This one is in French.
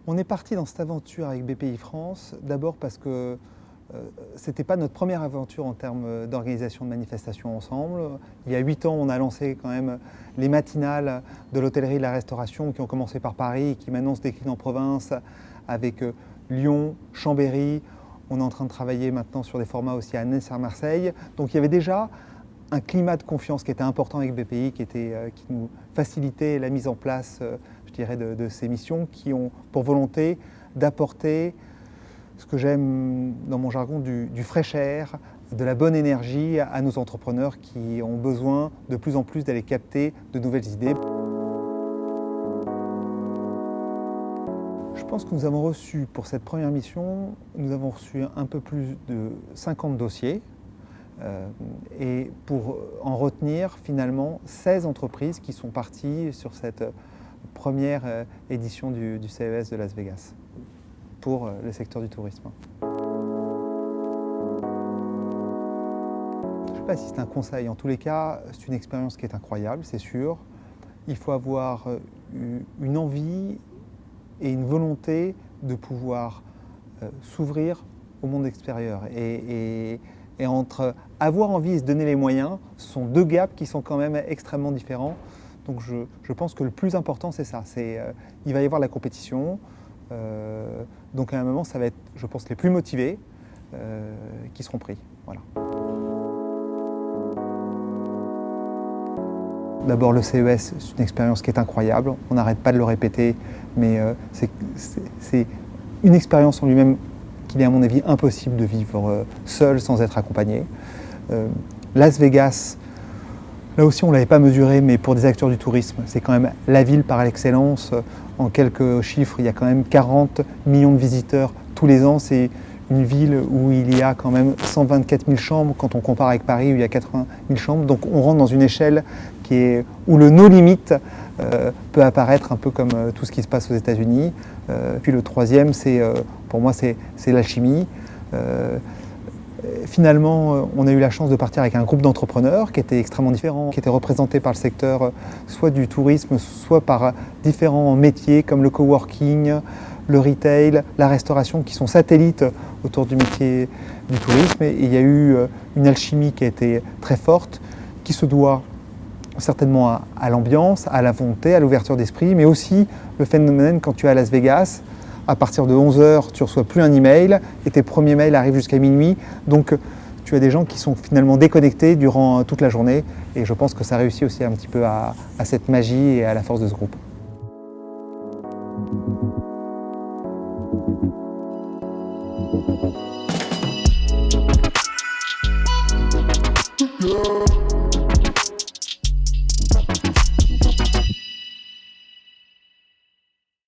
On est parti dans cette aventure avec BPI France, d'abord parce que ce n'était pas notre première aventure en termes d'organisation de manifestations ensemble. Il y a 8 ans, on a lancé quand même les matinales de l'hôtellerie et de la restauration qui ont commencé par Paris et qui maintenant se déclinent en province avec Lyon, Chambéry. On est en train de travailler maintenant sur des formats aussi à Nice et à Marseille. Donc il y avait déjà un climat de confiance qui était important avec BPI, qui nous facilitait la mise en place je dirais, de ces missions qui ont pour volonté d'apporter ce que j'aime dans mon jargon du fresh air, de la bonne énergie à nos entrepreneurs qui ont besoin de plus en plus d'aller capter de nouvelles idées. Je pense que nous avons reçu pour cette première mission, nous avons reçu un peu plus de 50 dossiers et pour en retenir finalement 16 entreprises qui sont parties sur cette première édition du CES de Las Vegas pour le secteur du tourisme. Je ne sais pas si c'est un conseil, en tous les cas, c'est une expérience qui est incroyable, c'est sûr. Il faut avoir une envie et une volonté de pouvoir s'ouvrir au monde extérieur. Et entre avoir envie et se donner les moyens, ce sont deux gaps qui sont quand même extrêmement différents. Donc je pense que le plus important, c'est ça. Il va y avoir la compétition. Donc à un moment, ça va être, je pense, les plus motivés qui seront pris. Voilà. D'abord, le CES, c'est une expérience qui est incroyable. On n'arrête pas de le répéter, mais c'est une expérience en lui-même qu'il est, à mon avis, impossible de vivre seul sans être accompagné. Las Vegas, là aussi, on ne l'avait pas mesuré, mais pour des acteurs du tourisme, c'est quand même la ville par l'excellence. En quelques chiffres, il y a quand même 40 millions de visiteurs tous les ans. C'est une ville où il y a quand même 124 000 chambres, quand on compare avec Paris où il y a 80 000 chambres. Donc on rentre dans une échelle où le no limit peut apparaître un peu comme tout ce qui se passe aux États-Unis. Puis le troisième, pour moi, c'est l'alchimie. Finalement, on a eu la chance de partir avec un groupe d'entrepreneurs qui était extrêmement différent, qui était représenté par le secteur soit du tourisme, soit par différents métiers comme le coworking, le retail, la restauration, qui sont satellites autour du métier du tourisme. Et il y a eu une alchimie qui a été très forte, qui se doit certainement à l'ambiance, à la volonté, à l'ouverture d'esprit, mais aussi le phénomène quand tu es à Las Vegas. À partir de 11h, tu ne reçois plus un email et tes premiers mails arrivent jusqu'à minuit. Donc, tu as des gens qui sont finalement déconnectés durant toute la journée. Et je pense que ça réussit aussi un petit peu à cette magie et à la force de ce groupe.